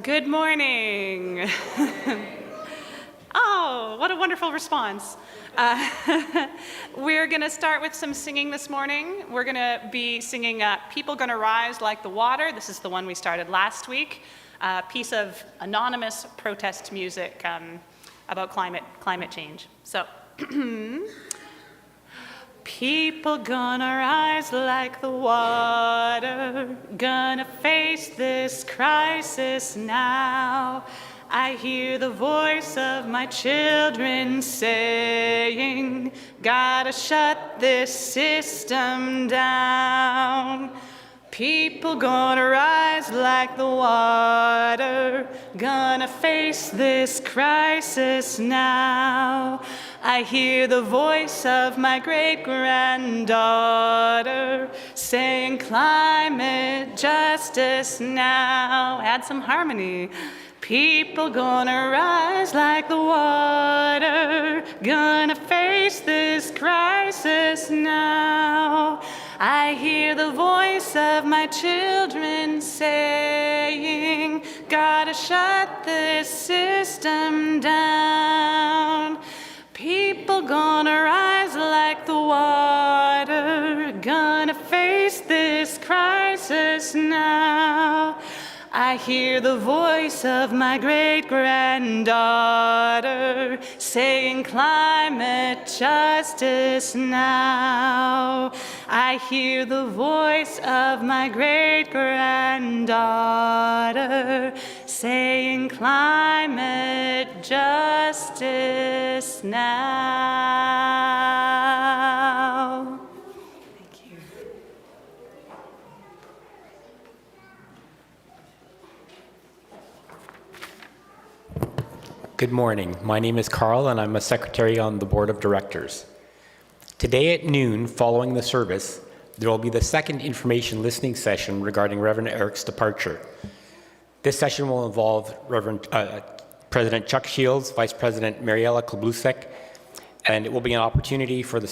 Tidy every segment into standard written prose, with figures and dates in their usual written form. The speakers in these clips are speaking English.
Good morning. Oh, what a wonderful response. We're going to start with some singing this morning. We're going to be singing People Gonna Rise Like the Water. This is the one we started last week. A piece of anonymous protest music about climate change. So, people gonna rise like the water, gonna face this crisis now. I hear the voice of my children saying, gotta shut this system down. People gonna rise like the water, gonna face this crisis now. I hear the voice of my great-granddaughter saying climate justice now. Add some harmony. People gonna rise like the water, gonna face this crisis now. I hear the voice of my children saying, gotta shut this system down. People gonna rise like the water, gonna face this crisis now. I hear the voice of my great-granddaughter saying climate justice now. I hear the voice of my great-granddaughter saying climate justice now. Thank you. Good morning. My name is Carl and I'm a secretary on the board of directors. Today at noon, following the service, there will be the second information listening session regarding Reverend Eric's departure. This session will involve President Chuck Shields, Vice President Mariela Klobusek, and it will be an opportunity for the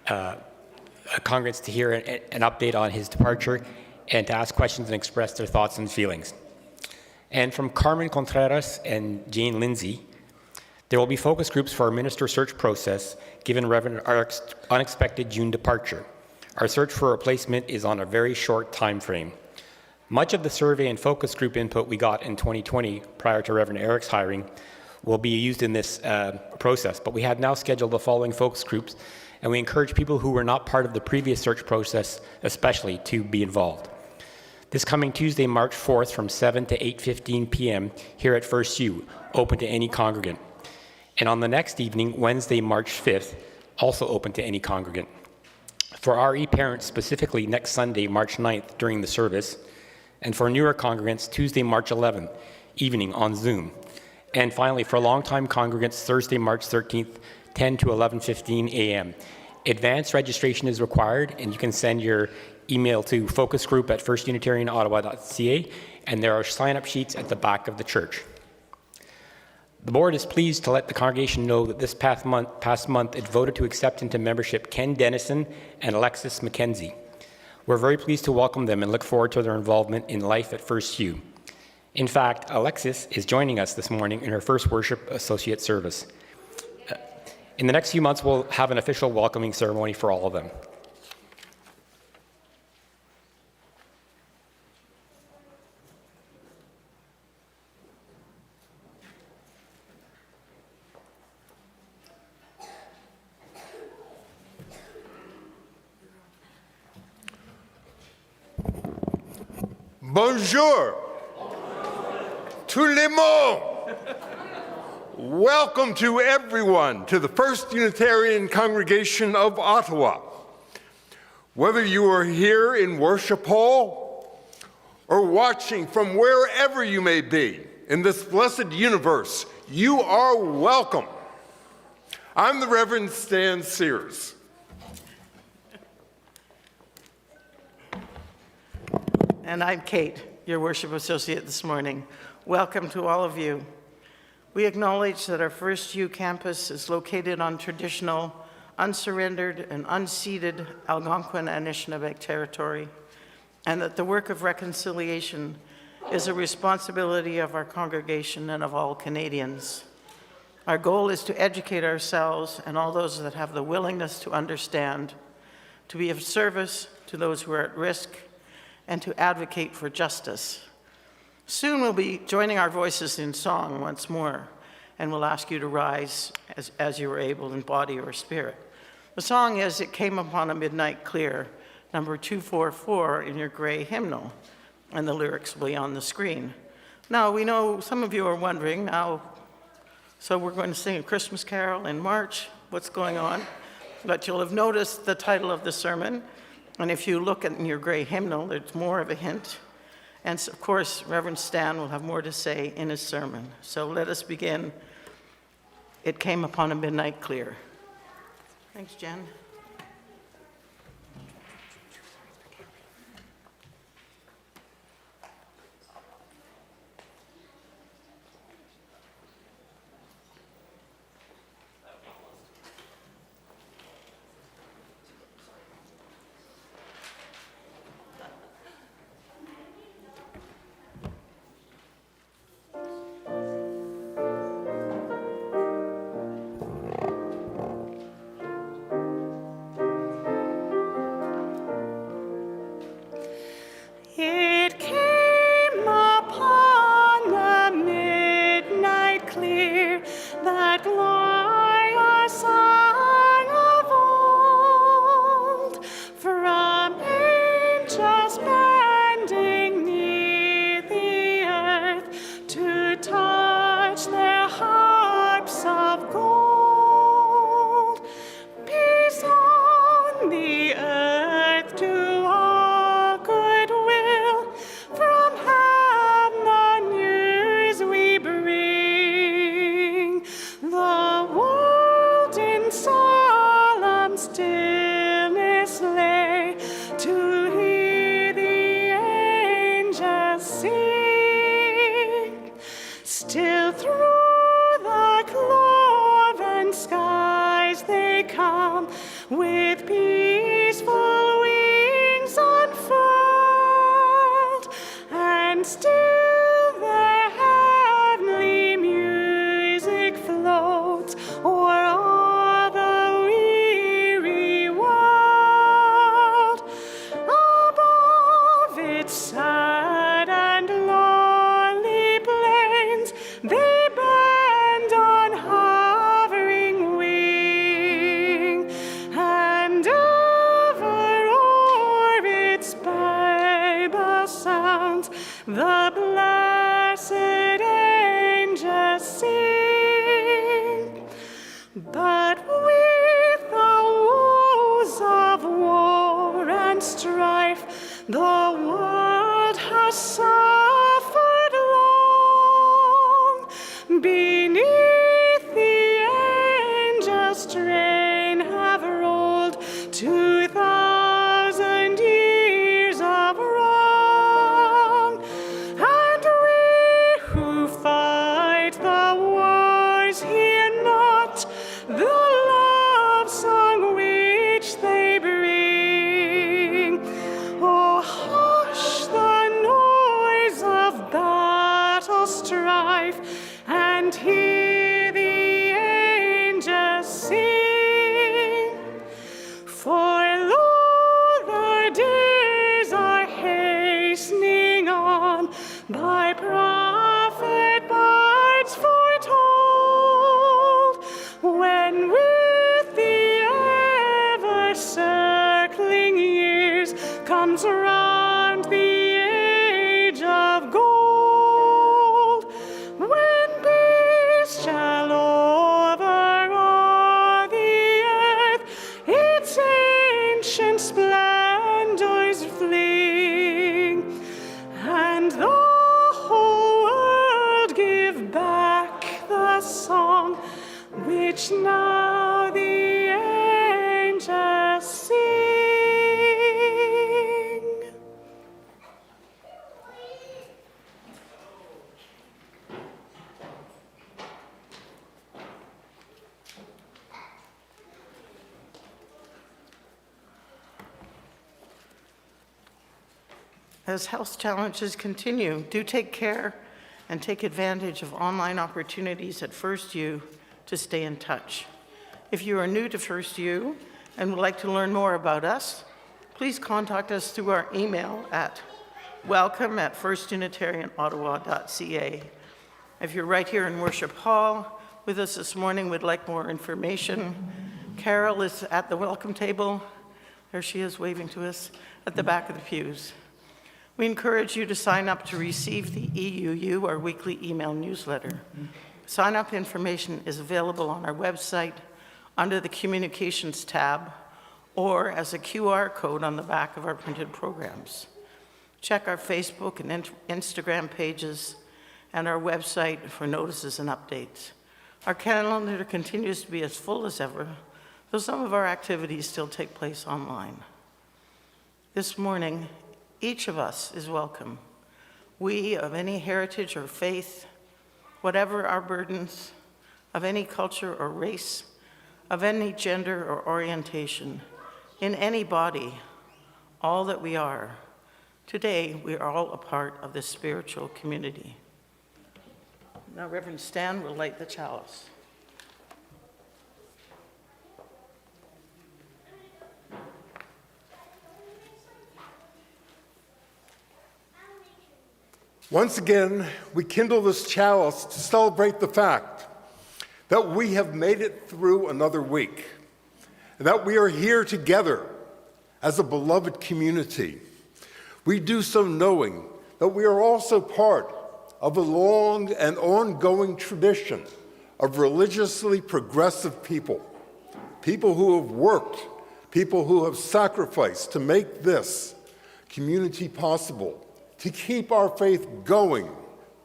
congregants to hear an update on his departure and to ask questions and express their thoughts and feelings. And from Carmen Contreras and Jane Lindsay, there will be focus groups for our minister search process given Reverend Eric's unexpected June departure. Our search for a replacement is on a very short time frame. Much of the survey and focus group input we got in 2020 prior to Reverend Eric's hiring will be used in this process, but we have now scheduled the following focus groups, and we encourage people who were not part of the previous search process especially to be involved. This coming Tuesday, March 4th from 7 to 8:15 p.m. here at FirstU, open to any congregant. And on the next evening, Wednesday, March 5th, also open to any congregant. For RE parents, specifically next Sunday, March 9th, during the service, and for newer congregants, Tuesday, March 11th, evening on Zoom. And finally, for longtime congregants, Thursday, March 13th, 10 to 11:15 a.m. Advanced registration is required, and you can send your email to focusgroup@firstunitarianottawa.ca, and there are sign-up sheets at the back of the church. The board is pleased to let the congregation know that this past month it voted to accept into membership Ken Dennison and Alexis McKenzie. We're very pleased to welcome them and look forward to their involvement in life at FirstU. In fact, Alexis is joining us this morning in her first worship associate service. In the next few months, we'll have an official welcoming ceremony for all of them. Bonjour. Tout le monde. Welcome to everyone to the First Unitarian Congregation of Ottawa. Whether you are here in Worship Hall or watching from wherever you may be in this blessed universe, you are welcome. I'm the Reverend Stan Sears. And I'm Kate, your worship associate this morning. Welcome to all of you. We acknowledge that our FirstU campus is located on traditional, unsurrendered, and unceded Algonquin and Anishinaabe territory, and that the work of reconciliation is a responsibility of our congregation and of all Canadians. Our goal is to educate ourselves and all those that have the willingness to understand, to be of service to those who are at risk, and to advocate for justice. Soon we'll be joining our voices in song once more, and we'll ask you to rise as you are able in body or spirit. The song is "It Came Upon a Midnight Clear," number 244 in your gray hymnal, and the lyrics will be on the screen. Now, we know some of you are wondering now, so we're going to sing a Christmas carol in March. What's going on? But you'll have noticed the title of the sermon, and if you look in your gray hymnal, there's more of a hint. And of course, Reverend Stan will have more to say in his sermon. So let us begin. It Came Upon a Midnight Clear. Thanks, Jen. It came upon the midnight clear, that glorious song of old, from angels bending near the earth to touch their harps of gold. Peace on the earth to all goodwill, from heaven the news we bring. The world in solemn stillness lay to hear the angels sing. Still through the cloven skies they come, with peaceful wings unfurled, and still their heavenly music floats o'er all the weary world. Above its sad and lonely plains, they bend on hovering wing, and ever o'er its Bible sounds the blessed angels sing. But with the woes of war and strife, the world has suffered long. Beneath the angels' strain have rolled 2,000 years of wrong, and we who fight the wars hear not the love song which they bring. Oh, hush the noise of battle strife, and hear the angels sing. For lo, the days are hastening on, by prophet bards foretold, when with the ever-circling years comes round the age of gold, when peace shall over all the earth its ancient splendors fling, and the whole world give back the song which now the angels sing. As health challenges continue, do take care and take advantage of online opportunities at FirstU to stay in touch. If you are new to FirstU and would like to learn more about us, please contact us through our email at welcome@firstunitarianottawa.ca. If you're right here in Worship Hall with us this morning, would like more information, Carol is at the welcome table. There she is waving to us at the back of the pews. We encourage you to sign up to receive the EUU, our weekly email newsletter. Sign-up information is available on our website under the Communications tab or as a QR code on the back of our printed programs. Check our Facebook and Instagram pages and our website for notices and updates. Our calendar continues to be as full as ever, though some of our activities still take place online. This morning, each of us is welcome. We, of any heritage or faith, whatever our burdens, of any culture or race, of any gender or orientation, in any body, all that we are. Today, we are all a part of this spiritual community. Now, Reverend Stan will light the chalice. Once again, we kindle this chalice to celebrate the fact that we have made it through another week, and that we are here together as a beloved community. We do so knowing that we are also part of a long and ongoing tradition of religiously progressive people, people who have worked, people who have sacrificed to make this community possible, to keep our faith going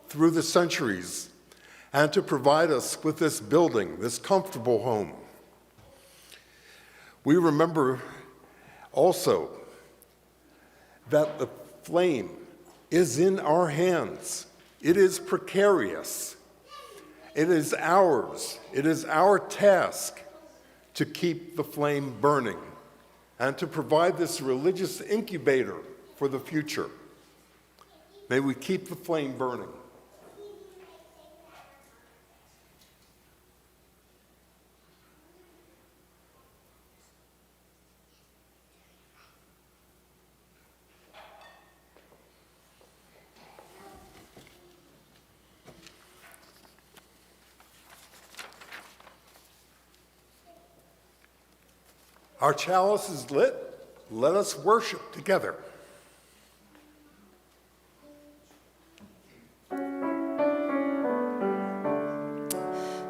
through the centuries, and to provide us with this building, this comfortable home. We remember also that the flame is in our hands. It is precarious. It is ours. It is our task to keep the flame burning and to provide this religious incubator for the future. May we keep the flame burning. Our chalice is lit. Let us worship together.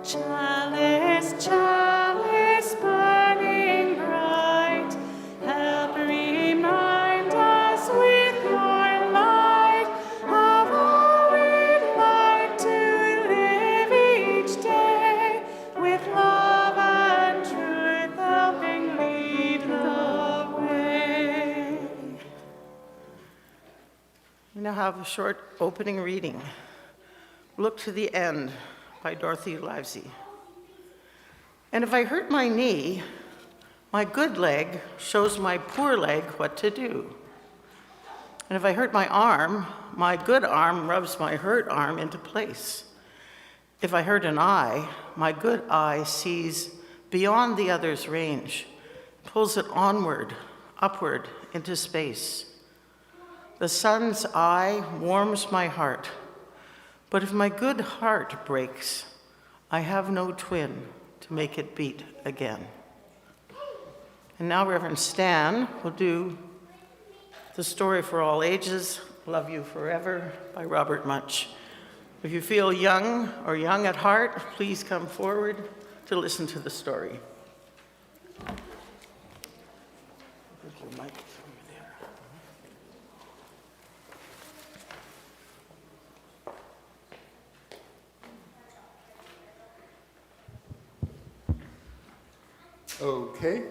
Chalice, chalice, burning bright, help remind us with your light of all we'd like to live each day, with love and truth helping lead the way. We now have a short opening reading. Look to the End by Dorothy Livesey. And if I hurt my knee, my good leg shows my poor leg what to do. And if I hurt my arm, my good arm rubs my hurt arm into place. If I hurt an eye, my good eye sees beyond the other's range, pulls it onward, upward into space. The sun's eye warms my heart, but if my good heart breaks, I have no twin to make it beat again. And now Reverend Stan will do The Story for All Ages, Love You Forever by Robert Munch. If you feel young or young at heart, please come forward to listen to the story. Where's your mic? Over there. Okay.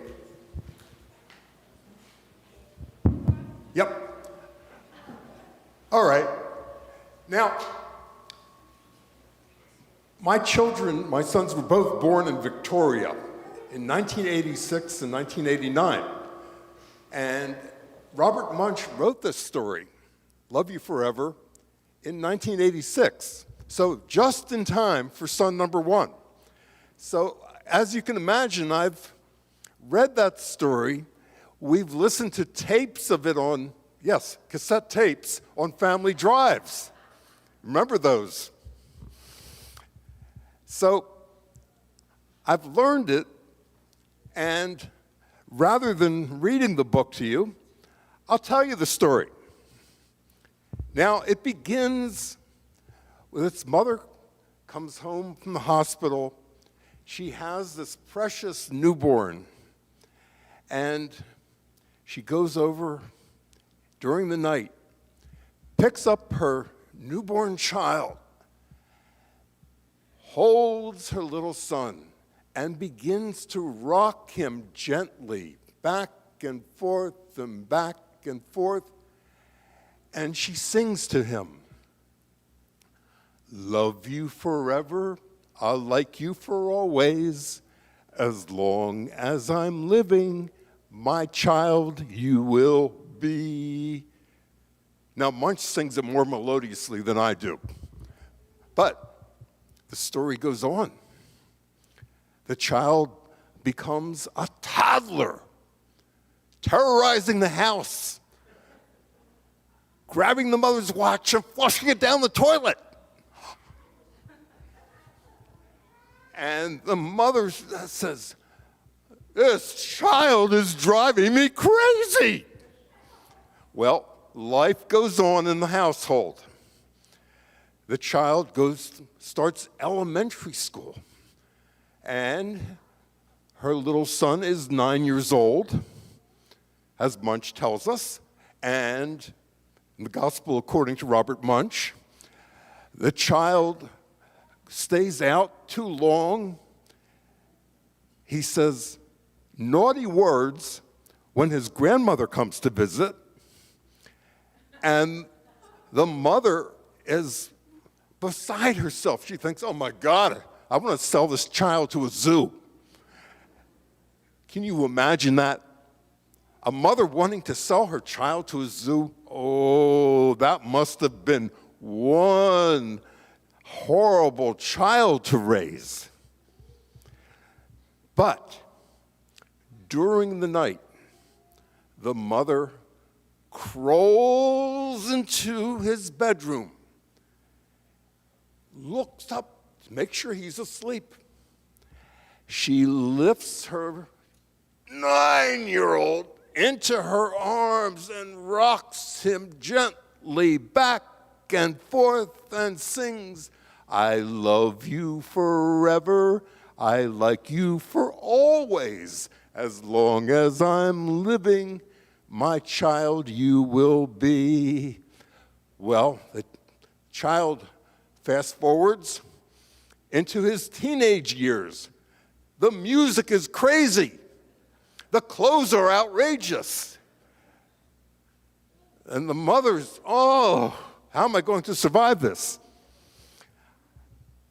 Yep. All right. Now, my sons were both born in Victoria in 1986 and 1989. And Robert Munch wrote this story Love You Forever in 1986. So just in time for son number one. So as you can imagine, I've read that story. We've listened to tapes of it on, yes, cassette tapes on family drives. Remember those? So I've learned it, and rather than reading the book to you, I'll tell you the story. Now, it begins with its mother comes home from the hospital. She has this precious newborn, and she goes over during the night, picks up her newborn child, holds her little son, and begins to rock him gently back and forth and back and forth. And she sings to him, "Love you forever, I'll like you for always. As long as I'm living, my child you will be." Now, Munch sings it more melodiously than I do. But the story goes on. The child becomes a toddler, terrorizing the house, grabbing the mother's watch and flushing it down the toilet. And the mother says, "This child is driving me crazy." Well, life goes on in the household. The child starts elementary school, and her little son is 9 years old, as Munch tells us, and in the Gospel according to Robert Munch, the child stays out too long. He says naughty words when his grandmother comes to visit, and the mother is beside herself. She thinks, "Oh my God, I want to sell this child to a zoo." Can you imagine that? A mother wanting to sell her child to a zoo? Oh, that must have been one horrible child to raise. But during the night, the mother crawls into his bedroom, looks up to make sure he's asleep. She lifts her 9-year-old into her arms and rocks him gently back and forth and sings, "I love you forever, I like you for always. As long as I'm living, my child you will be." Well, the child fast forwards into his teenage years. The music is crazy. The clothes are outrageous. And the mother's, "Oh, how am I going to survive this?"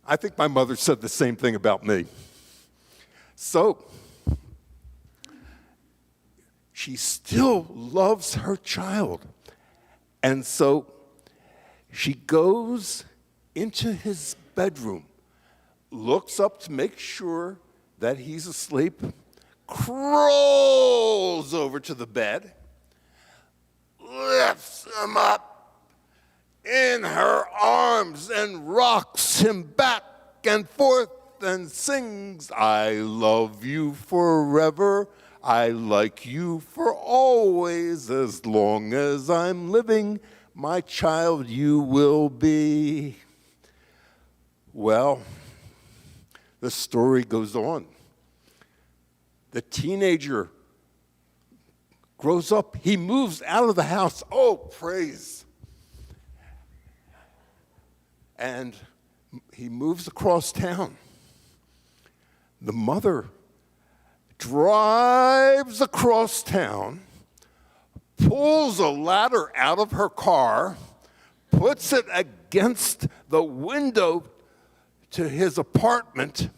I think my mother said the same thing about me. So, she still loves her child. And so, she goes into his bedroom, looks up to make sure that he's asleep, crawls over to the bed, lifts him up in her arms and rocks him back and forth and sings, "I love you forever, I like you for always. As long as I'm living, my child you will be." Well, the story goes on. The teenager grows up. He moves out of the house. Oh, praise. And he moves across town. The mother drives across town, pulls a ladder out of her car, puts it against the window to his apartment,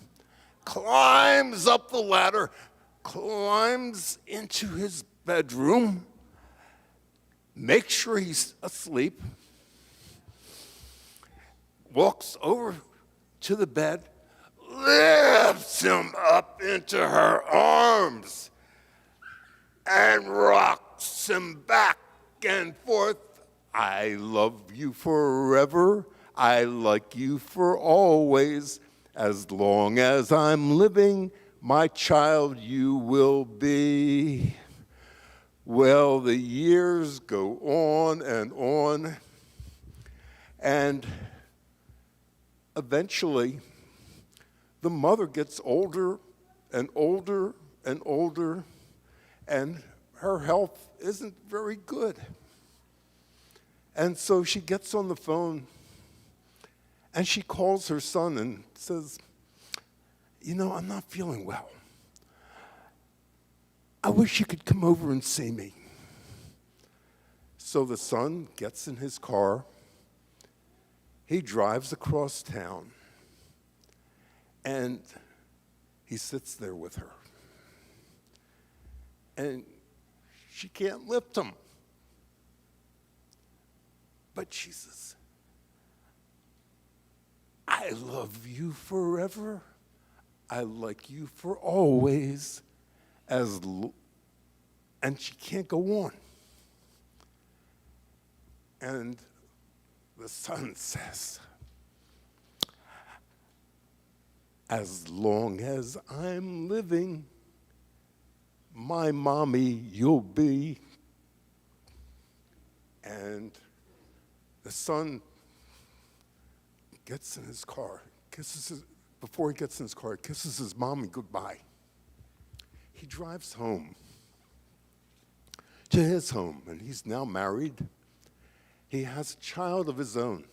climbs up the ladder, climbs into his bedroom, makes sure he's asleep, walks over to the bed, lifts him up into her arms, and rocks him back and forth. I love you forever. I like you for always. As long as I'm living, my child you will be. Well, the years go on, and eventually the mother gets older and older and older, and her health isn't very good. And so she gets on the phone and she calls her son and says, you know, I'm not feeling well. I wish you could come over and see me. So the son gets in his car, he drives across town, and he sits there with her. And she can't lift him. But she says, I love you forever. I like you for always. And she can't go on. And the son says, as long as I'm living, my mommy you'll be. And the son gets in his car, before he gets in his car, kisses his mommy goodbye. He drives home to his home, and he's now married. He has a child of his own.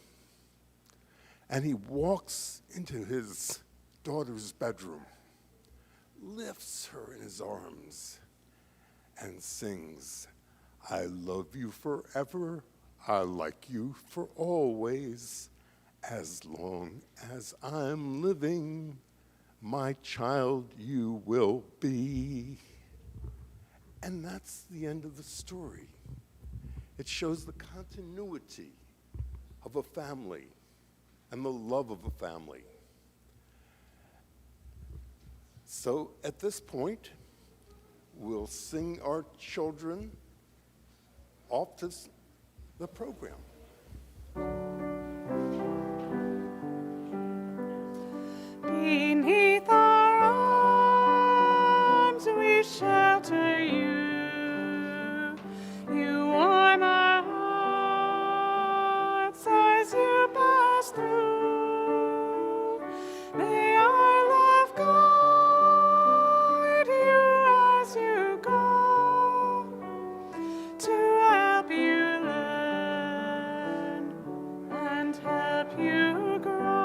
And he walks into his daughter's bedroom, lifts her in his arms, and sings, I love you forever, I like you for always. As long as I'm living, my child you will be. And that's the end of the story. It shows the continuity of a family and the love of a family. So at this point, we'll sing our children off to the program. Beneath our arms we shelter you. You warm our hearts as you pass through. May our love guide you as you go, to help you learn and help you grow.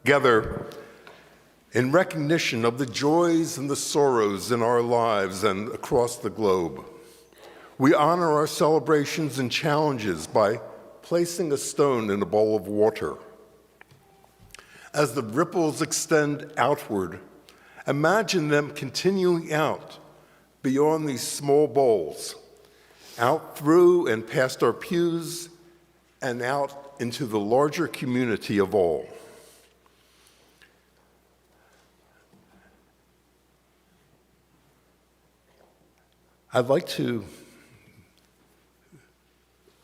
Together in recognition of the joys and the sorrows in our lives and across the globe. We honor our celebrations and challenges by placing a stone in a bowl of water. As the ripples extend outward, imagine them continuing out beyond these small bowls, out through and past our pews, and out into the larger community of all. I'd like to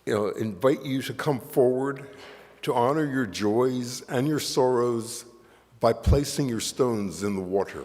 invite you to come forward to honor your joys and your sorrows by placing your stones in the water.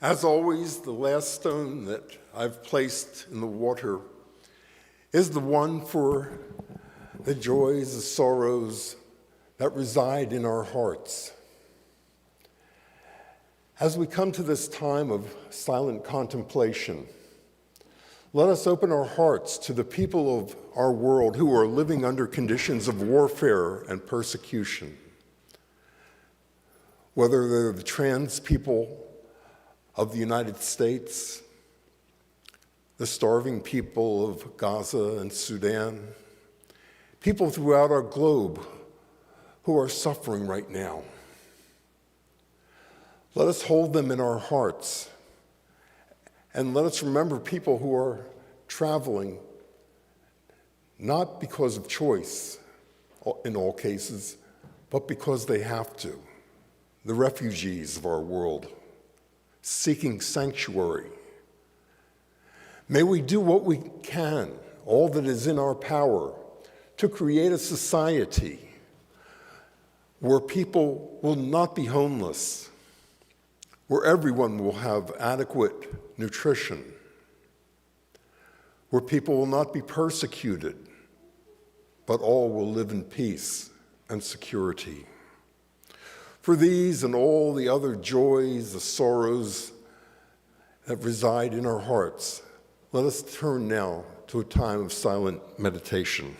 As always, the last stone that I've placed in the water is the one for the joys, the sorrows that reside in our hearts. As we come to this time of silent contemplation, let us open our hearts to the people of our world who are living under conditions of warfare and persecution. Whether they're the trans people of the United States, the starving people of Gaza and Sudan, people throughout our globe who are suffering right now. Let us hold them in our hearts, and let us remember people who are traveling not because of choice in all cases, but because they have to. The refugees of our world, seeking sanctuary. May we do what we can, all that is in our power, to create a society where people will not be homeless, where everyone will have adequate nutrition, where people will not be persecuted, but all will live in peace and security. For these and all the other joys, the sorrows that reside in our hearts, let us turn now to a time of silent meditation.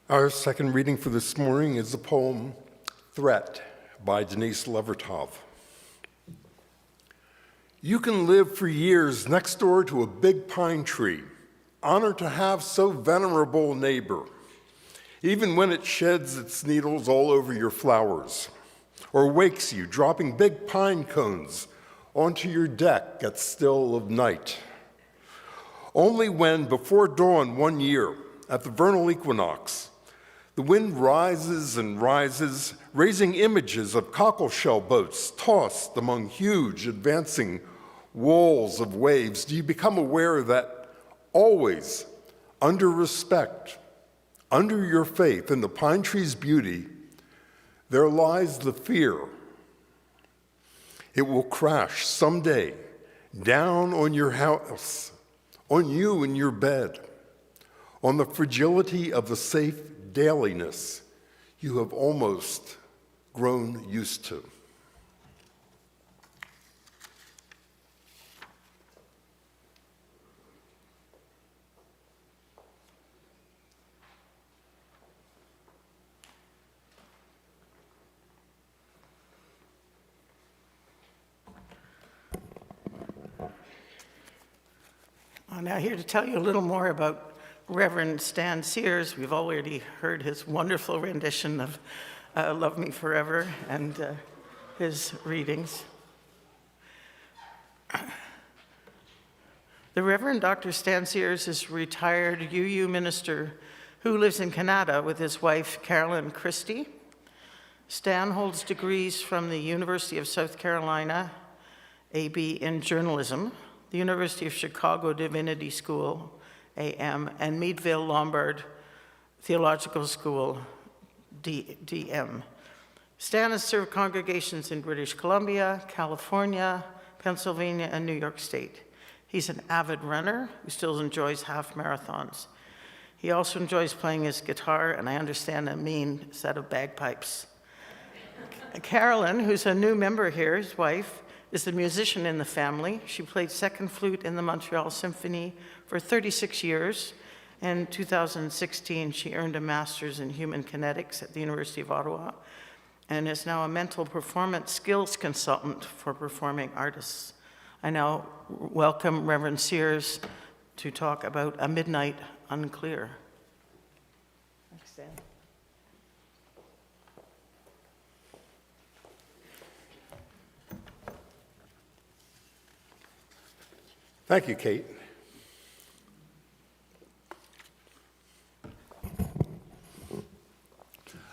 Our second reading for this morning is the poem Threat by Denise Levertov. You can live for years next door to a big pine tree, honored to have so venerable a neighbor, even when it sheds its needles all over your flowers, or wakes you dropping big pine cones onto your deck at still of night. Only when, before dawn one year, at the vernal equinox, the wind rises and rises, raising images of cockleshell boats tossed among huge advancing walls of waves, do you become aware that always, under respect, under your faith in the pine tree's beauty, there lies the fear. It will crash someday down on your house, on you in your bed, on the fragility of the safe dailiness you have almost grown used to. I'm now here to tell you a little more about Reverend Stan Sears. We've already heard his wonderful rendition of Love Me Forever and his readings. The Reverend Dr. Stan Sears is a retired UU minister who lives in Canada with his wife, Carolyn Christie. Stan holds degrees from the University of South Carolina, AB in journalism, the University of Chicago Divinity School, AM, and Meadville Lombard Theological School, DM. Stan has served congregations in British Columbia, California, Pennsylvania, and New York State. He's an avid runner who still enjoys half marathons. He also enjoys playing his guitar, and I understand a mean set of bagpipes. Carolyn, who's a new member here, his wife, is the musician in the family. She played second flute in the Montreal Symphony for 36 years. In 2016, she earned a master's in human kinetics at the University of Ottawa and is now a mental performance skills consultant for performing artists. I now welcome Reverend Sears to talk about A Midnight Unclear. Thanks, Dan. Thank you, Kate.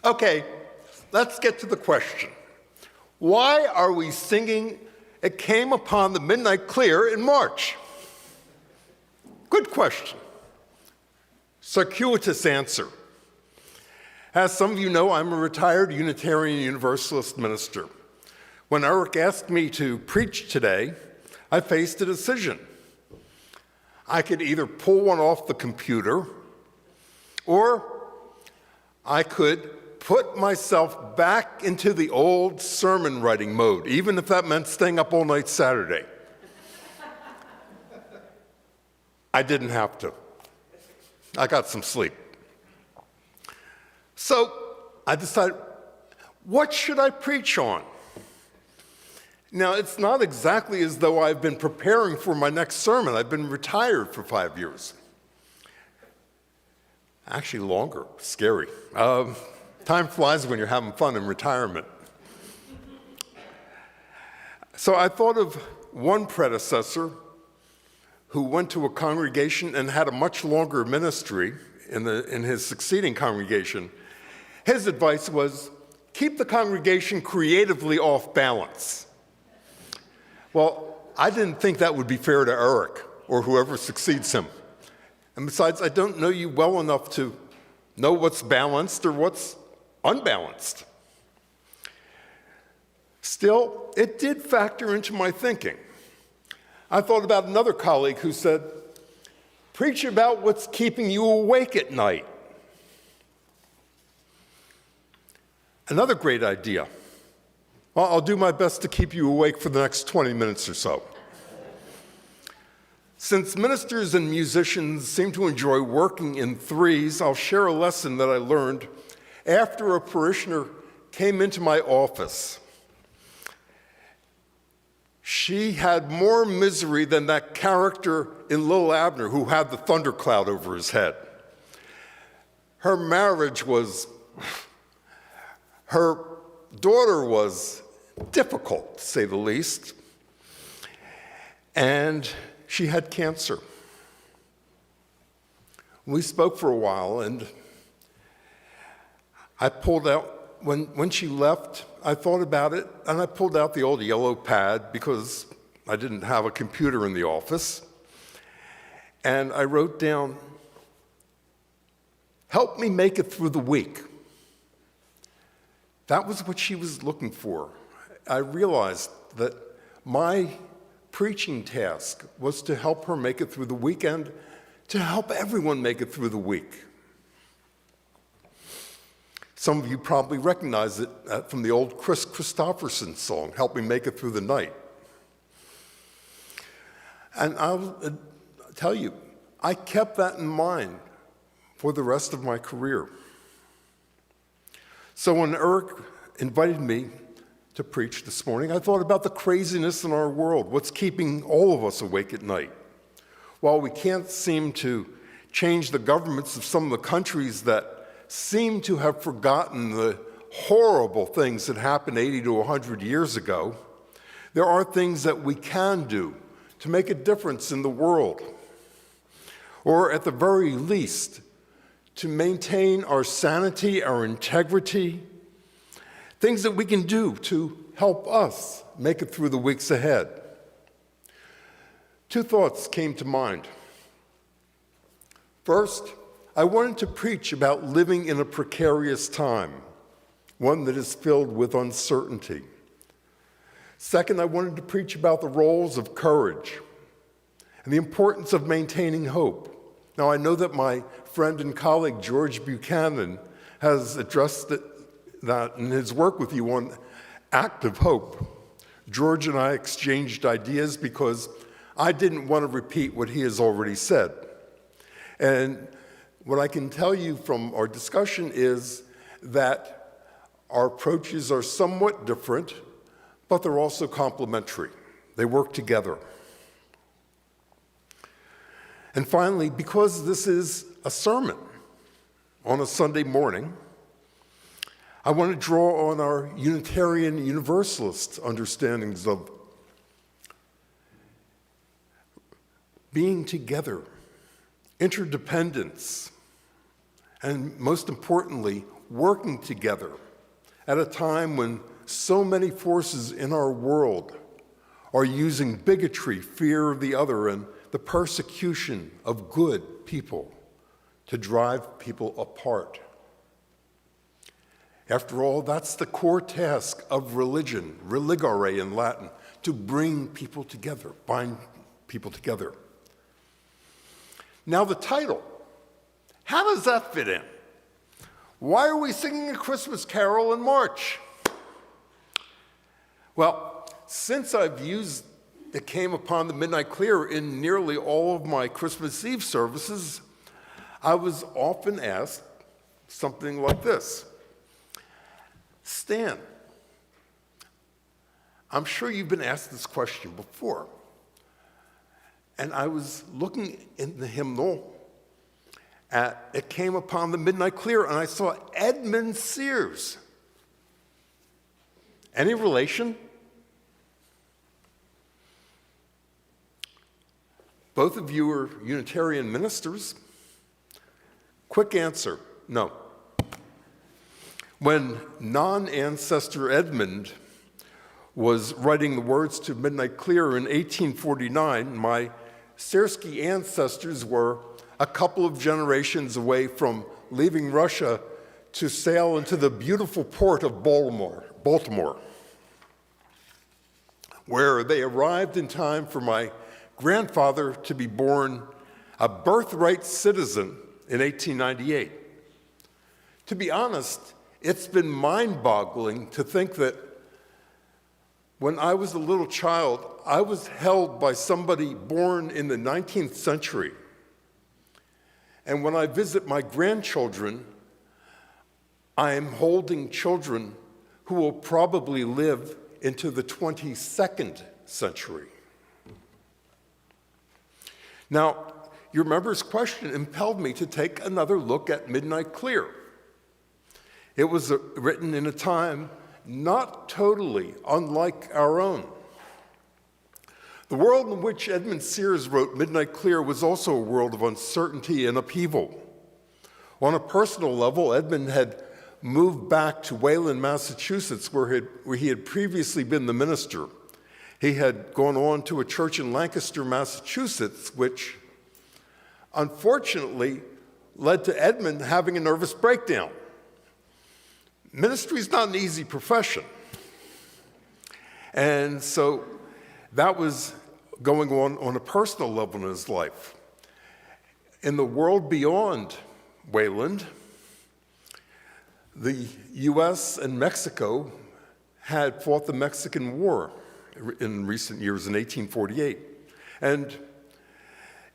Okay, let's get to the question. Why are we singing It Came Upon the Midnight Clear in March? Good question. Circuitous answer. As some of you know, I'm a retired Unitarian Universalist minister. When Eric asked me to preach today, I faced a decision. I could either pull one off the computer, or I could put myself back into the old sermon writing mode, even if that meant staying up all night Saturday. I didn't have to. I got some sleep. So I decided, what should I preach on? Now, it's not exactly as though I've been preparing for my next sermon. I've been retired for 5 years. Actually, longer. Scary. Time flies when you're having fun in retirement. So I thought of one predecessor who went to a congregation and had a much longer ministry in his succeeding congregation. His advice was, keep the congregation creatively off balance. Well, I didn't think that would be fair to Eric or whoever succeeds him. And besides, I don't know you well enough to know what's balanced or what's unbalanced. Still, it did factor into my thinking. I thought about another colleague who said, preach about what's keeping you awake at night. Another great idea. Well, I'll do my best to keep you awake for the next 20 minutes or so. Since ministers and musicians seem to enjoy working in threes, I'll share a lesson that I learned after a parishioner came into my office. She had more misery than that character in Little Abner who had the thundercloud over his head. Her marriage was, her daughter was difficult, to say the least, and she had cancer. We spoke for a while, and I pulled out, when she left, I thought about it, and I pulled out the old yellow pad because I didn't have a computer in the office, and I wrote down, help me make it through the week. That was what she was looking for. I realized that my preaching task was to help her make it through the weekend, to help everyone make it through the week. Some of you probably recognize it from the old Chris Christopherson song, Help Me Make It Through the Night. And I'll tell you, I kept that in mind for the rest of my career. So when Eric invited me to preach this morning, I thought about the craziness in our world, what's keeping all of us awake at night. while we can't seem to change the governments of some of the countries that seem to have forgotten the horrible things that happened 80 to 100 years ago, there are things that we can do to make a difference in the world, or at the very least, to maintain our sanity, our integrity, things that we can do to help us make it through the weeks ahead. Two thoughts came to mind. First, I wanted to preach about living in a precarious time, one that is filled with uncertainty. Second, I wanted to preach about the roles of courage and the importance of maintaining hope. Now, I know that my friend and colleague George Buchanan has addressed that in his work with you on active hope. George and I exchanged ideas because I didn't want to repeat what he has already said. And what I can tell you from our discussion is that our approaches are somewhat different, but they're also complementary. They work together. And finally, because this is a sermon on a Sunday morning, I want to draw on our Unitarian Universalist understandings of being together, interdependence, and most importantly, working together at a time when so many forces in our world are using bigotry, fear of the other, and the persecution of good people to drive people apart. After all, that's the core task of religion, religare in Latin, to bring people together, bind people together. Now the title, how does that fit in? Why are we singing a Christmas carol in March? Well, since I've used It Came Upon the Midnight Clear in nearly all of my Christmas Eve services, I was often asked something like this. Stan, I'm sure you've been asked this question before. And I was looking in the hymnal at It Came Upon the Midnight Clear, and I saw Reverend Sears. Any relation? Both of you are Unitarian ministers. Quick answer, no. When non-ancestor Edmund was writing the words to Midnight Clear in 1849, my Searsky ancestors were a couple of generations away from leaving Russia to sail into the beautiful port of Baltimore, where they arrived in time for my grandfather to be born a birthright citizen in 1898. To be honest, it's been mind-boggling to think that when I was a little child, I was held by somebody born in the 19th century. And when I visit my grandchildren, I am holding children who will probably live into the 22nd century. Now, your member's question impelled me to take another look at Midnight Clear. It was written in a time not totally unlike our own. The world in which Reverend Sears wrote Midnight Clear was also a world of uncertainty and upheaval. On a personal level, Edmund had moved back to Wayland, Massachusetts, where he had previously been the minister. He had gone on to a church in Lancaster, Massachusetts, which unfortunately led to Edmund having a nervous breakdown. Ministry is not an easy profession. And so that was going on a personal level in his life. In the world beyond Wayland, the U.S. and Mexico had fought the Mexican War in recent years in 1848. And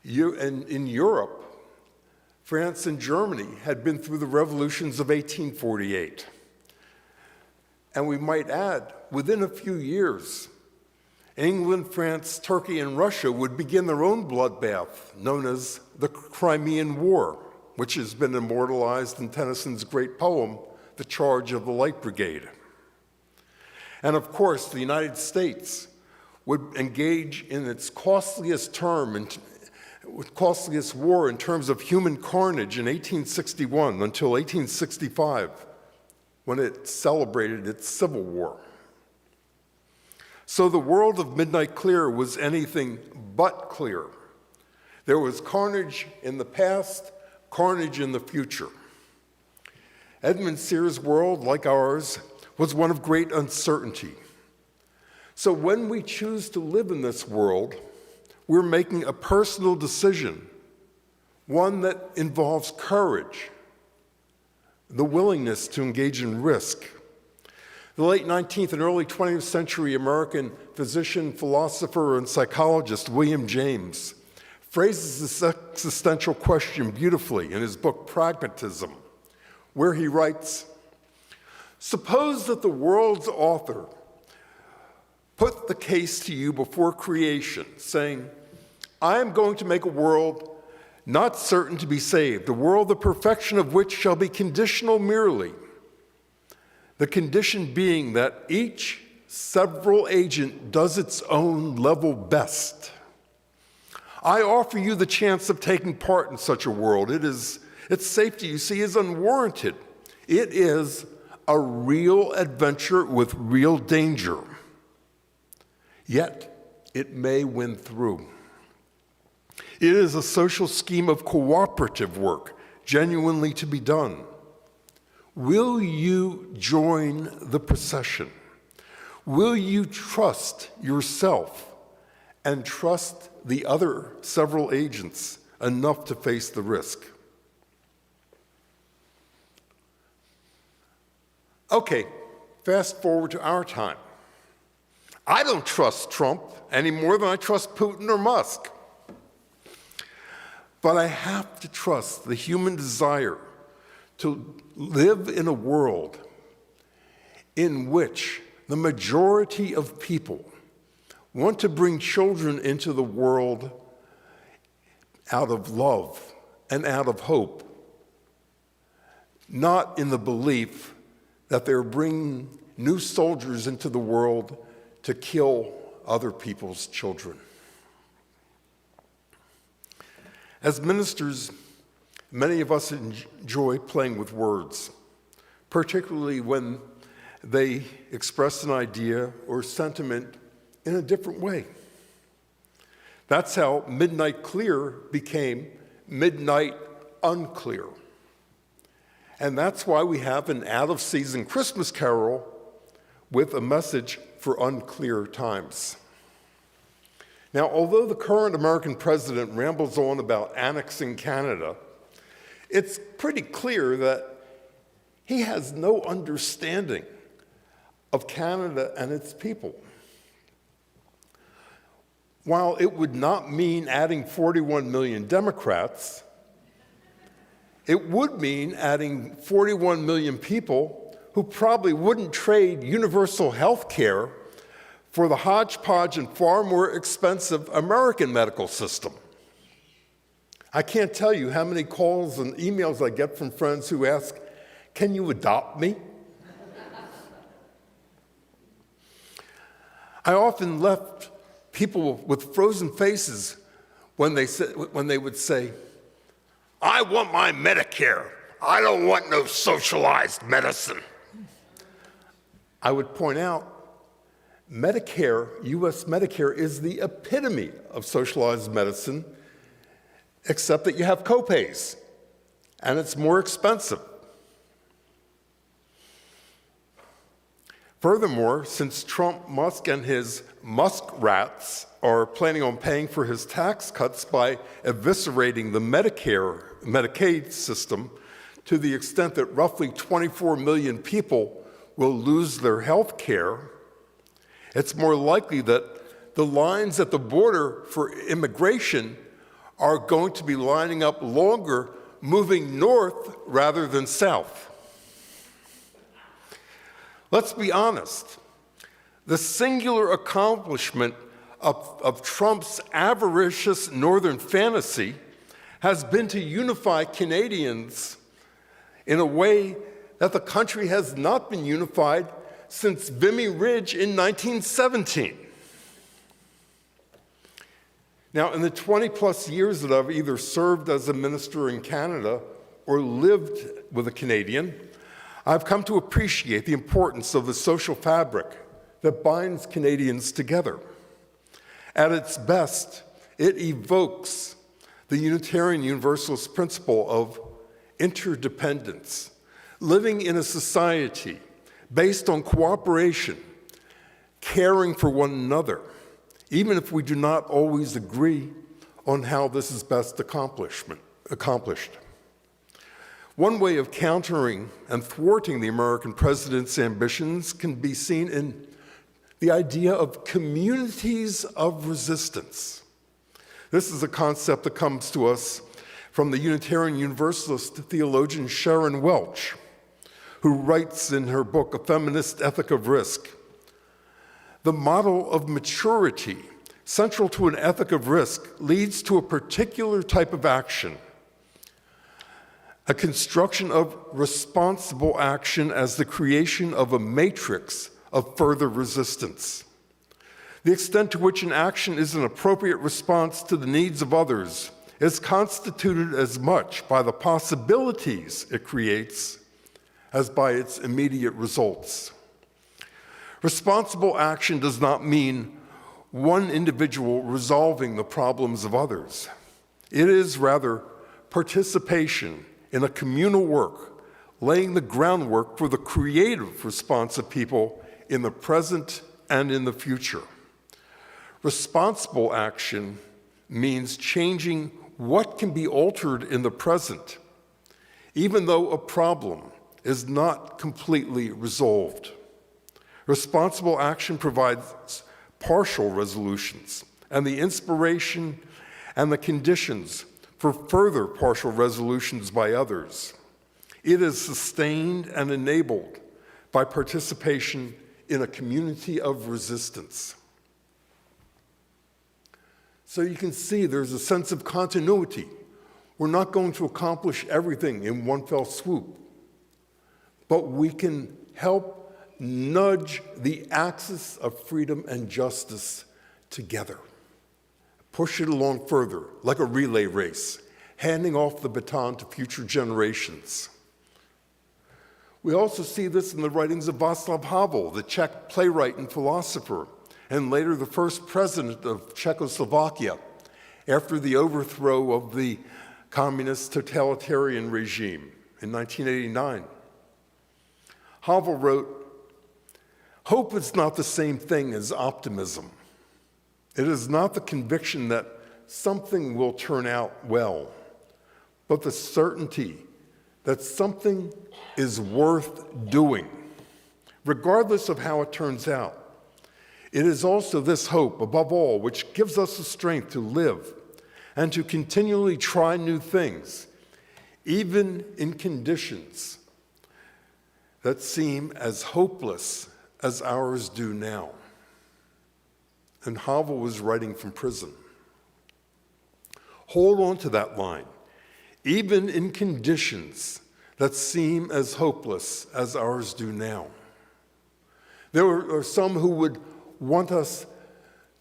in Europe, France and Germany had been through the revolutions of 1848. And we might add, within a few years, England, France, Turkey, and Russia would begin their own bloodbath, known as the Crimean War, which has been immortalized in Tennyson's great poem, The Charge of the Light Brigade. And of course, the United States would engage in its costliest war in terms of human carnage in 1861 until 1865, when it celebrated its Civil War. So the world of Midnight Clear was anything but clear. There was carnage in the past, carnage in the future. Edmund Sears' world, like ours, was one of great uncertainty. So when we choose to live in this world, we're making a personal decision, one that involves courage, the willingness to engage in risk. The late 19th and early 20th century American physician, philosopher, and psychologist William James phrases this existential question beautifully in his book Pragmatism, where he writes, "Suppose that the world's author put the case to you before creation, saying, I am going to make a world not certain to be saved, a world the perfection of which shall be conditional merely. The condition being that each several agent does its own level best. I offer you the chance of taking part in such a world. Its safety, you see, is unwarranted. It is a real adventure with real danger. Yet, it may win through. It is a social scheme of cooperative work, genuinely to be done. Will you join the procession? Will you trust yourself and trust the other several agents enough to face the risk?" Okay, fast forward to our time. I don't trust Trump any more than I trust Putin or Musk. But I have to trust the human desire to live in a world in which the majority of people want to bring children into the world out of love and out of hope, not in the belief that they're bringing new soldiers into the world to kill other people's children. As ministers, many of us enjoy playing with words, particularly when they express an idea or sentiment in a different way. That's how Midnight Clear became Midnight Unclear. And that's why we have an out-of-season Christmas carol with a message for unclear times. Now, although the current American president rambles on about annexing Canada, it's pretty clear that he has no understanding of Canada and its people. While it would not mean adding 41 million Democrats, it would mean adding 41 million people who probably wouldn't trade universal health care for the hodgepodge and far more expensive American medical system. I can't tell you how many calls and emails I get from friends who ask, "Can you adopt me?" I often left people with frozen faces when they would say, "I want my Medicare. I don't want no socialized medicine." I would point out, Medicare, US Medicare, is the epitome of socialized medicine, except that you have copays, and it's more expensive. Furthermore, since Trump, Musk, and his muskrats are planning on paying for his tax cuts by eviscerating the Medicaid system to the extent that roughly 24 million people will lose their health care, it's more likely that the lines at the border for immigration are going to be lining up longer, moving north rather than south. Let's be honest. The singular accomplishment of Trump's avaricious northern fantasy has been to unify Canadians in a way that the country has not been unified since Vimy Ridge in 1917. Now, in the 20-plus years that I've either served as a minister in Canada or lived with a Canadian, I've come to appreciate the importance of the social fabric that binds Canadians together. At its best, it evokes the Unitarian Universalist principle of interdependence, living in a society based on cooperation, caring for one another, even if we do not always agree on how this is best accomplished. One way of countering and thwarting the American president's ambitions can be seen in the idea of communities of resistance. This is a concept that comes to us from the Unitarian Universalist theologian Sharon Welch, who writes in her book, A Feminist Ethic of Risk, the model of maturity central to an ethic of risk leads to a particular type of action, a construction of responsible action as the creation of a matrix of further resistance. The extent to which an action is an appropriate response to the needs of others is constituted as much by the possibilities it creates as by its immediate results. Responsible action does not mean one individual resolving the problems of others. It is rather participation in a communal work, laying the groundwork for the creative response of people in the present and in the future. Responsible action means changing what can be altered in the present, even though a problem is not completely resolved. Responsible action provides partial resolutions and the inspiration and the conditions for further partial resolutions by others. It is sustained and enabled by participation in a community of resistance. So you can see there's a sense of continuity. We're not going to accomplish everything in one fell swoop, but we can help nudge the axis of freedom and justice together. Push it along further, like a relay race, handing off the baton to future generations. We also see this in the writings of Václav Havel, the Czech playwright and philosopher, and later the first president of Czechoslovakia after the overthrow of the communist totalitarian regime in 1989. Havel wrote, "Hope is not the same thing as optimism. It is not the conviction that something will turn out well, but the certainty that something is worth doing, regardless of how it turns out. It is also this hope, above all, which gives us the strength to live and to continually try new things, even in conditions that seem as hopeless as ours do now." And Havel was writing from prison. Hold on to that line. Even in conditions that seem as hopeless as ours do now. There are some who would want us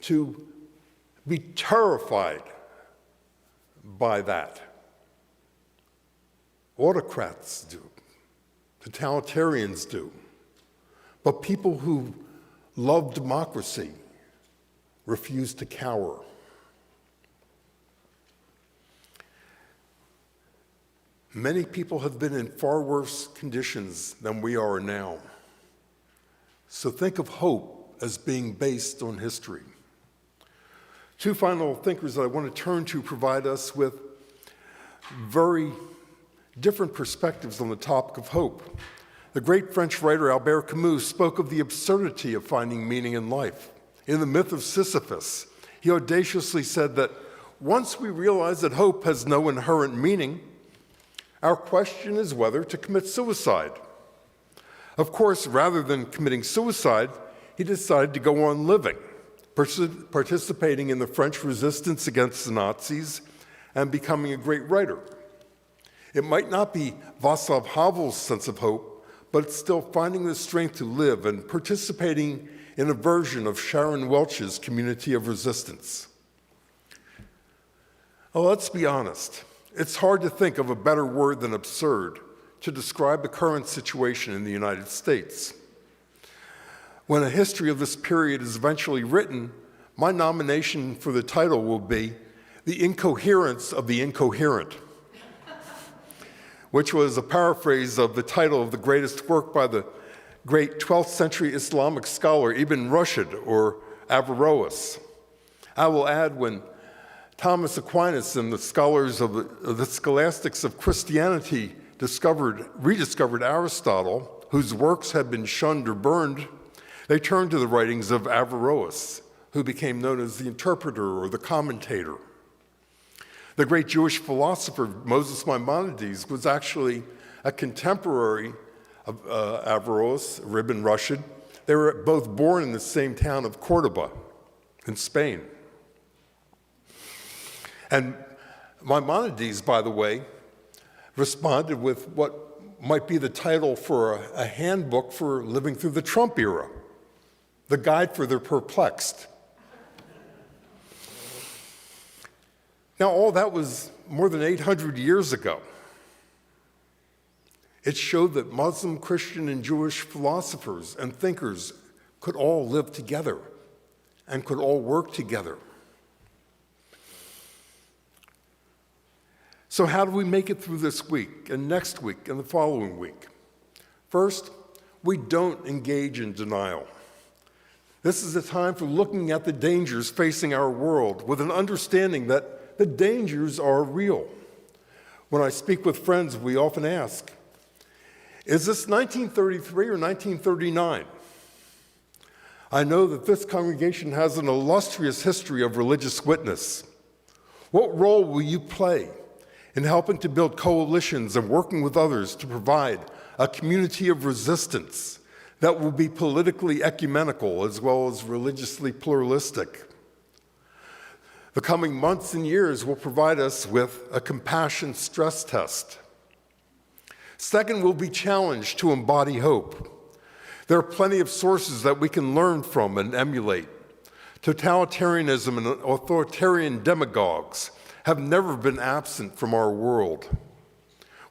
to be terrified by that. Autocrats do. Totalitarians do. But people who love democracy refuse to cower. Many people have been in far worse conditions than we are now. So think of hope as being based on history. Two final thinkers that I want to turn to provide us with very different perspectives on the topic of hope. The great French writer Albert Camus spoke of the absurdity of finding meaning in life. In the myth of Sisyphus, he audaciously said that once we realize that hope has no inherent meaning, our question is whether to commit suicide. Of course, rather than committing suicide, he decided to go on living, participating in the French resistance against the Nazis, and becoming a great writer. It might not be Václav Havel's sense of hope, but it's still finding the strength to live and participating in a version of Sharon Welch's community of resistance. Well, let's be honest. It's hard to think of a better word than absurd to describe the current situation in the United States. When a history of this period is eventually written, my nomination for the title will be The Incoherence of the Incoherent, which was a paraphrase of the title of the greatest work by the great 12th century Islamic scholar Ibn Rushd, or Averroes. I will add, when Thomas Aquinas and the scholars of the scholastics of Christianity rediscovered Aristotle, whose works had been shunned or burned, they turned to the writings of Averroes, who became known as the interpreter or the commentator. The great Jewish philosopher Moses Maimonides was actually a contemporary of Averroes, Ibn Rushd. They were both born in the same town of Cordoba in Spain. And Maimonides, by the way, responded with what might be the title for a handbook for living through the Trump era, The Guide for the Perplexed. Now, all that was more than 800 years ago. It showed that Muslim, Christian, and Jewish philosophers and thinkers could all live together and could all work together. So how do we make it through this week and next week and the following week? First, we don't engage in denial. This is a time for looking at the dangers facing our world with an understanding that the dangers are real. When I speak with friends, we often ask, is this 1933 or 1939? I know that this congregation has an illustrious history of religious witness. What role will you play in helping to build coalitions and working with others to provide a community of resistance that will be politically ecumenical as well as religiously pluralistic? The coming months and years will provide us with a compassion stress test. Second, we'll be challenged to embody hope. There are plenty of sources that we can learn from and emulate. Totalitarianism and authoritarian demagogues have never been absent from our world.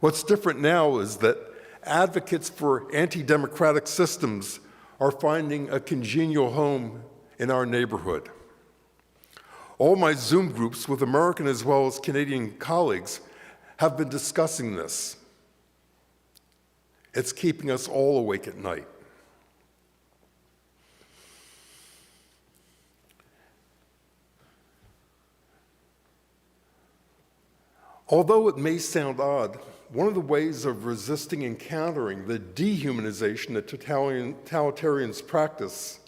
What's different now is that advocates for anti-democratic systems are finding a congenial home in our neighborhood. All my Zoom groups with American as well as Canadian colleagues have been discussing this. It's keeping us all awake at night. Although it may sound odd, one of the ways of resisting and countering the dehumanization that totalitarians practice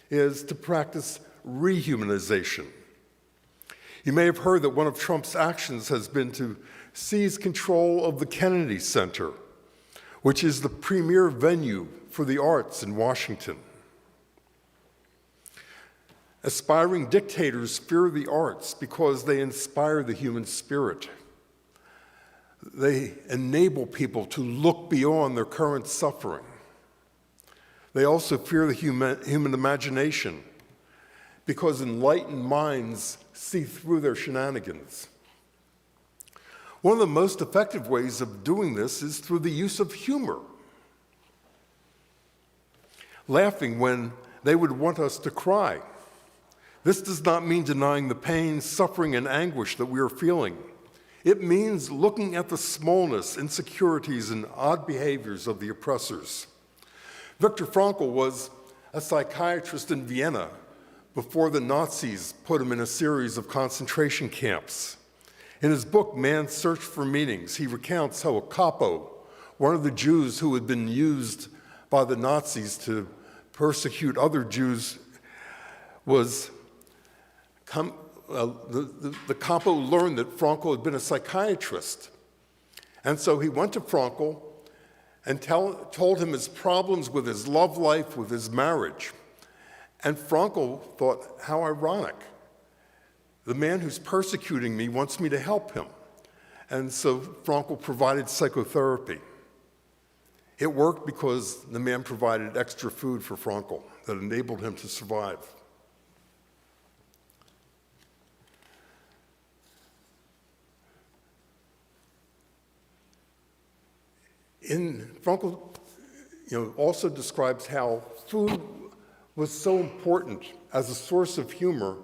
is to practice rehumanization. You may have heard that one of Trump's actions has been to seize control of the Kennedy Center, which is the premier venue for the arts in Washington. Aspiring dictators fear the arts because they inspire the human spirit. They enable people to look beyond their current suffering. They also fear the human imagination because enlightened minds see through their shenanigans. One of the most effective ways of doing this is through the use of humor. Laughing when they would want us to cry. This does not mean denying the pain, suffering, and anguish that we are feeling. It means looking at the smallness, insecurities, and odd behaviors of the oppressors. Viktor Frankl was a psychiatrist in Vienna before the Nazis put him in a series of concentration camps. In his book, Man's Search for Meanings, he recounts how a capo, one of the Jews who had been used by the Nazis to persecute other Jews, the capo learned that Frankl had been a psychiatrist. And so he went to Frankl and told him his problems with his love life, with his marriage. And Frankl thought, how ironic. The man who's persecuting me wants me to help him. And so Frankl provided psychotherapy. It worked because the man provided extra food for Frankl that enabled him to survive. Frankl also describes how food was so important as a source of humor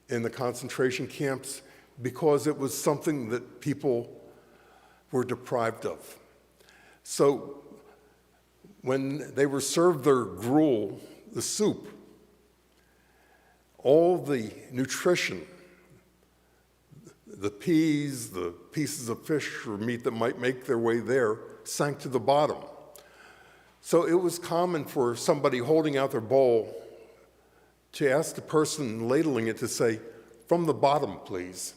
in the concentration camps because it was something that people were deprived of. So when they were served their gruel, the soup, all the nutrition, the peas, the pieces of fish or meat that might make their way there, sank to the bottom. So it was common for somebody holding out their bowl to ask the person ladling it to say, "From the bottom, please."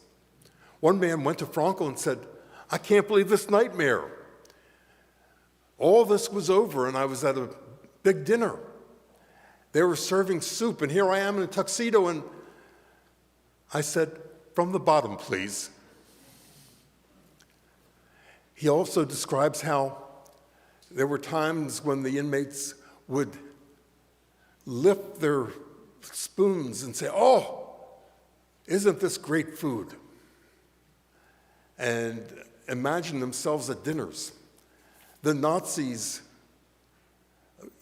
One man went to Frankl and said, "I can't believe this nightmare. All this was over and I was at a big dinner. They were serving soup and here I am in a tuxedo and I said, 'From the bottom, please.'" He also describes how there were times when the inmates would lift their spoons and say, "Oh, isn't this great food?" And imagine themselves at dinners. The Nazis,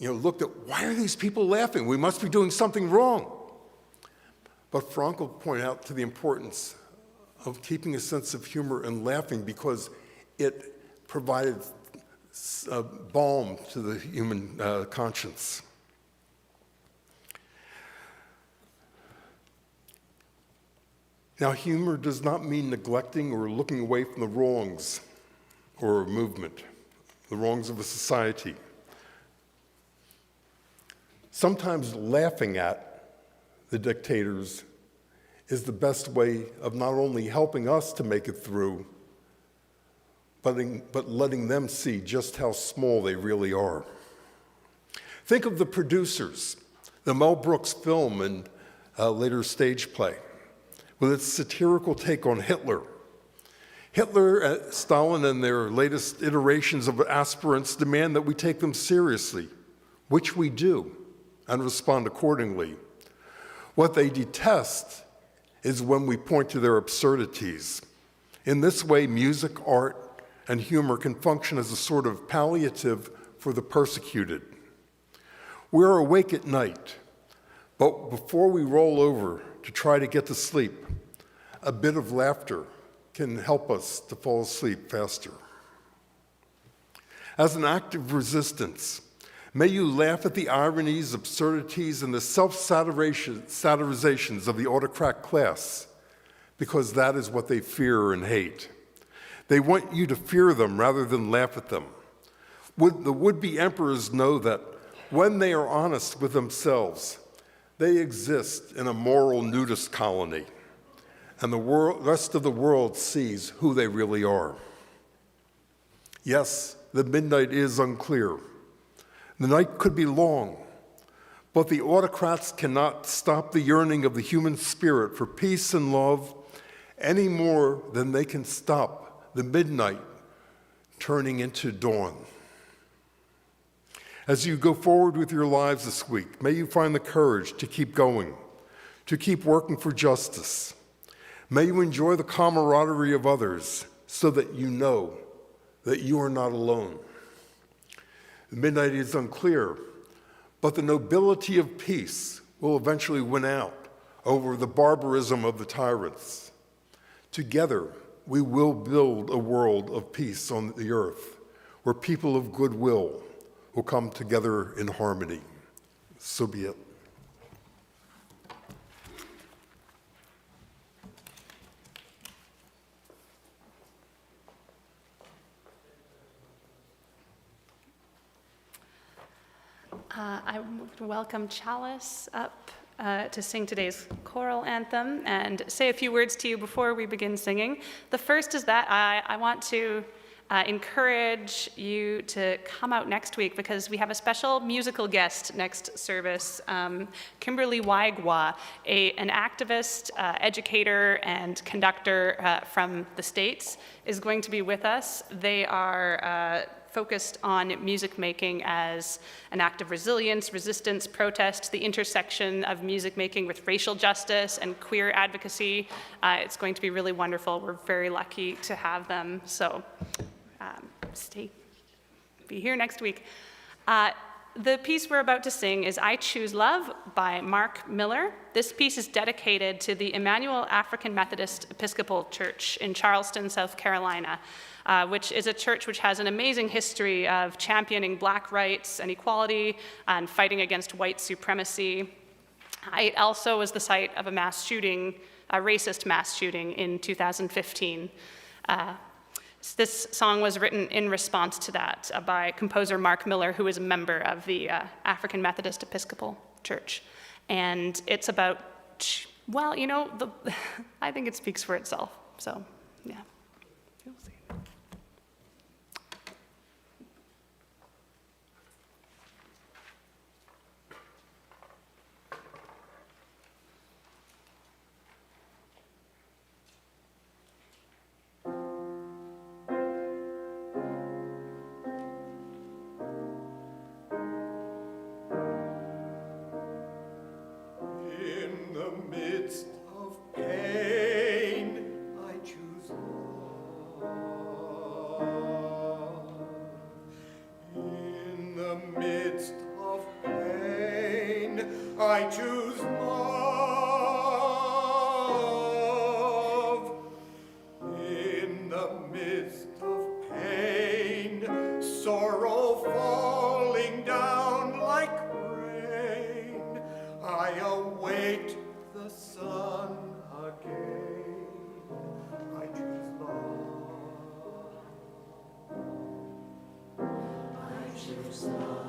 looked at, why are these people laughing? We must be doing something wrong. But Frankl pointed out to the importance of keeping a sense of humor and laughing because it provided balm to the human conscience. Now, humor does not mean neglecting or looking away from the wrongs or a movement, the wrongs of a society. Sometimes laughing at the dictators is the best way of not only helping us to make it through, but letting them see just how small they really are. Think of the producers, the Mel Brooks film and later stage play, with its satirical take on Hitler. Hitler, Stalin, and their latest iterations of aspirants demand that we take them seriously, which we do, and respond accordingly. What they detest is when we point to their absurdities. In this way, music, art, and humor can function as a sort of palliative for the persecuted. We're awake at night, but before we roll over to try to get to sleep, a bit of laughter can help us to fall asleep faster. As an act of resistance, may you laugh at the ironies, absurdities, and the self-satirizations of the autocrat class, because that is what they fear and hate. They want you to fear them rather than laugh at them. The would-be emperors know that when they are honest with themselves, they exist in a moral nudist colony, and the rest of the world sees who they really are. Yes, the midnight is unclear. The night could be long, but the autocrats cannot stop the yearning of the human spirit for peace and love any more than they can stop the midnight turning into dawn. As you go forward with your lives this week, may you find the courage to keep going, to keep working for justice. May you enjoy the camaraderie of others so that you know that you are not alone. The midnight is unclear, but the nobility of peace will eventually win out over the barbarism of the tyrants. Together, we will build a world of peace on the earth where people of goodwill will come together in harmony. So be it. I would welcome Chalice up to sing today's choral anthem and say a few words to you before we begin singing. The first is that I want to encourage you to come out next week because we have a special musical guest next service. Kimberly Waigwa, an activist, educator, and conductor from the States, is going to be with us. They are focused on music making as an act of resilience, resistance, protest, the intersection of music making with racial justice and queer advocacy. It's going to be really wonderful. We're very lucky to have them. So be here next week. The piece we're about to sing is I Choose Love by Mark Miller. This piece is dedicated to the Emmanuel African Methodist Episcopal Church in Charleston, South Carolina, which is a church which has an amazing history of championing Black rights and equality and fighting against white supremacy. It also was the site of a mass shooting, a racist mass shooting in 2015. This song was written in response to that by composer Mark Miller, who is a member of the African Methodist Episcopal Church. And it's about, well, you know, I think it speaks for itself. So, yeah. You'll see. I choose love. In the midst of pain, sorrow falling down like rain, I await the sun again. I choose love. I choose love.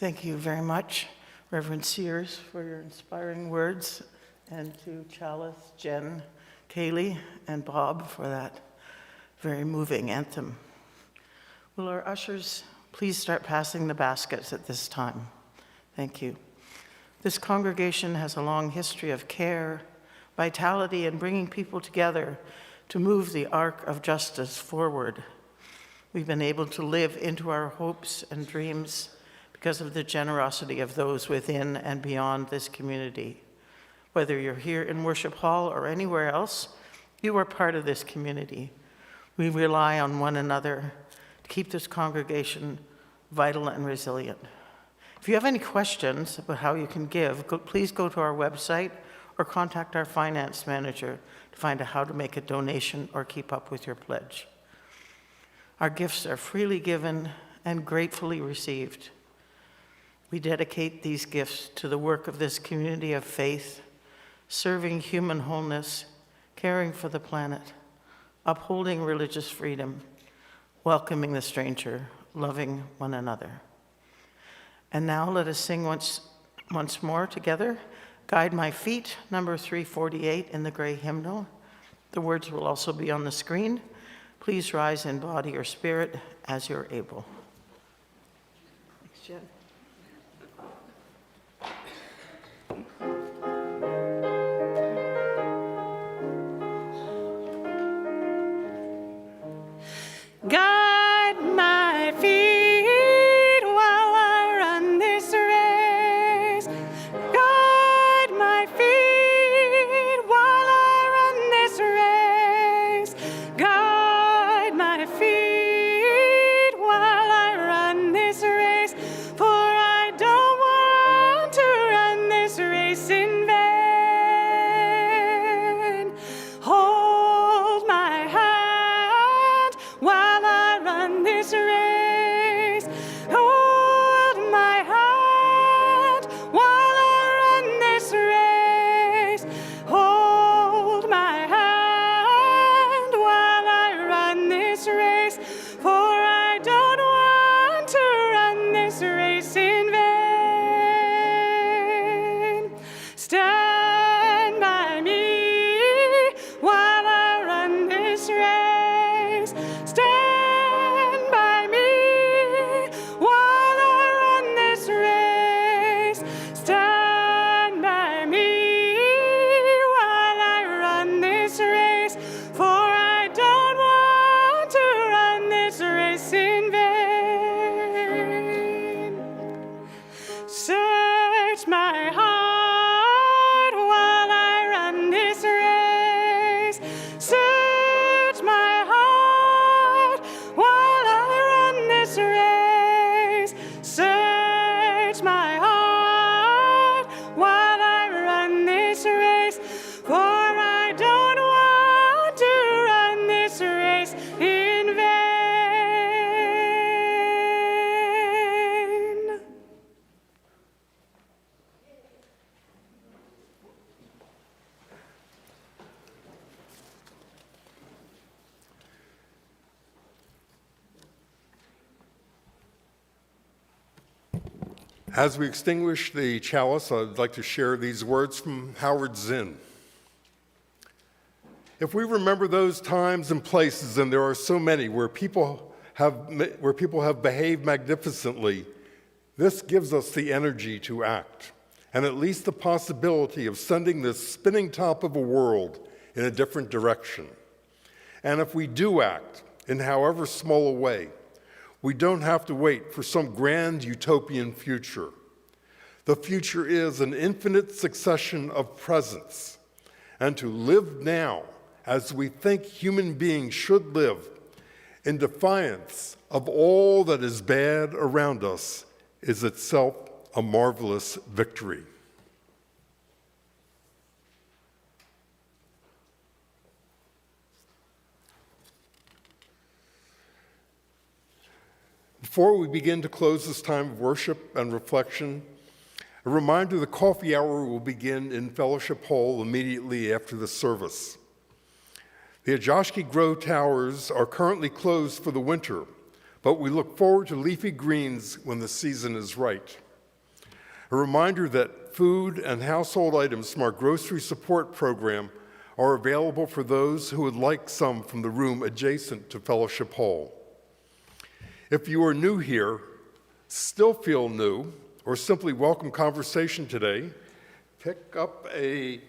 Thank you very much, Reverend Sears, for your inspiring words, and to Chalice, Jen, Kaylee, and Bob for that very moving anthem. Will our ushers please start passing the baskets at this time? Thank you. This congregation has a long history of care, vitality, and bringing people together to move the arc of justice forward. We've been able to live into our hopes and dreams because of the generosity of those within and beyond this community. Whether you're here in Worship Hall or anywhere else, you are part of this community. We rely on one another to keep this congregation vital and resilient. If you have any questions about how you can give, please go to our website or contact our finance manager to find out how to make a donation or keep up with your pledge. Our gifts are freely given and gratefully received. We dedicate these gifts to the work of this community of faith, serving human wholeness, caring for the planet, upholding religious freedom, welcoming the stranger, loving one another. And now let us sing once more together, Guide My Feet, number 348 in the gray hymnal. The words will also be on the screen. Please rise in body or spirit as you're able. Thanks, Jen. Guide my feet while I run this race. Guide my feet while I run this race. Guide my feet while I run this race. For I don't want to run this race in vain. Hold my hand while I run this race. Hold my hand while I run this race. Hold my hand while I run this race. For I don't want to run this race in vain. Stand by me while I run this race. Stand by me while I run this race. Stand by me while I run this race. For I don't want to run this race in vain. Search my heart while I run this race. Search my heart while I run this race. Search my heart while I run this race. For I don't want to run this race in vain. As we extinguish the chalice, I'd like to share these words from Howard Zinn. If we remember those times and places, and there are so many where people have behaved magnificently, this gives us the energy to act, and at least the possibility of sending this spinning top of a world in a different direction. And if we do act, in however small a way, we don't have to wait for some grand utopian future. The future is an infinite succession of presents, and to live now as we think human beings should live, in defiance of all that is bad around us, is itself a marvelous victory. Before we begin to close this time of worship and reflection, a reminder the coffee hour will begin in Fellowship Hall immediately after the service. The Ajashki Grove Towers are currently closed for the winter, but we look forward to leafy greens when the season is right. A reminder that food and household items from our grocery support program are available for those who would like some from the room adjacent to Fellowship Hall. If you are new here, still feel new, or simply welcome conversation today, pick up a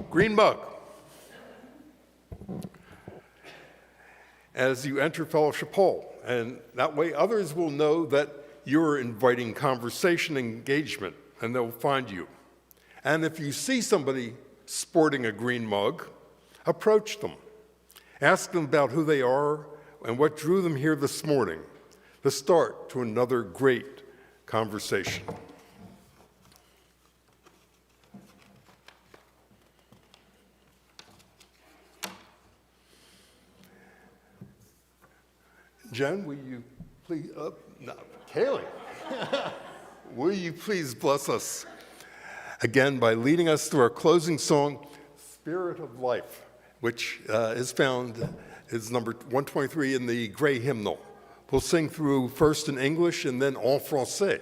green mug as you enter Fellowship Hall, and that way others will know that you're inviting conversation and engagement, and they'll find you. And if you see somebody sporting a green mug, approach them. Ask them about who they are and what drew them here this morning, the start to another great conversation. Jen, will you please, Kaylee, will you please bless us again by leading us through our closing song, Spirit of Life, which is number 123 in the gray hymnal. We'll sing through first in English and then en français.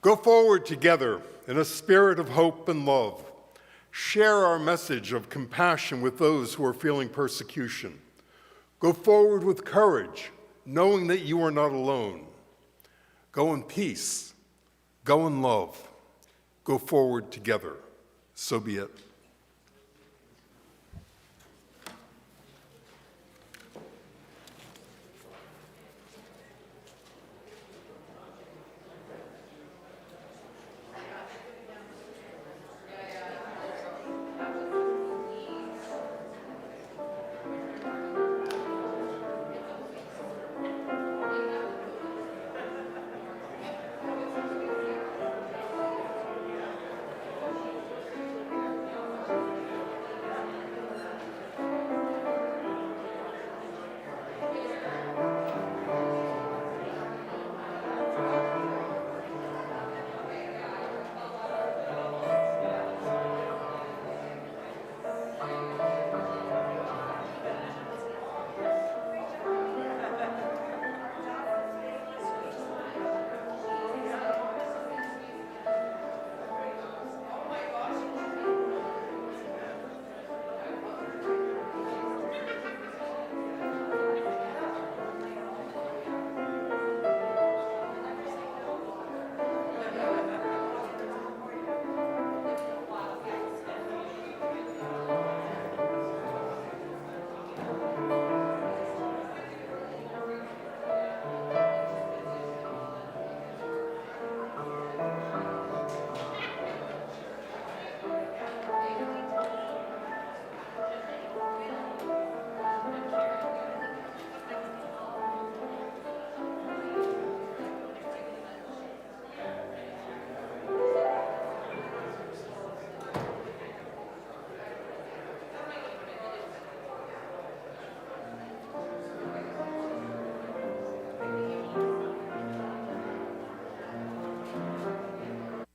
Go forward together in a spirit of hope and love. Share our message of compassion with those who are feeling persecution. Go forward with courage, knowing that you are not alone. Go in peace. Go in love. Go forward together. So be it.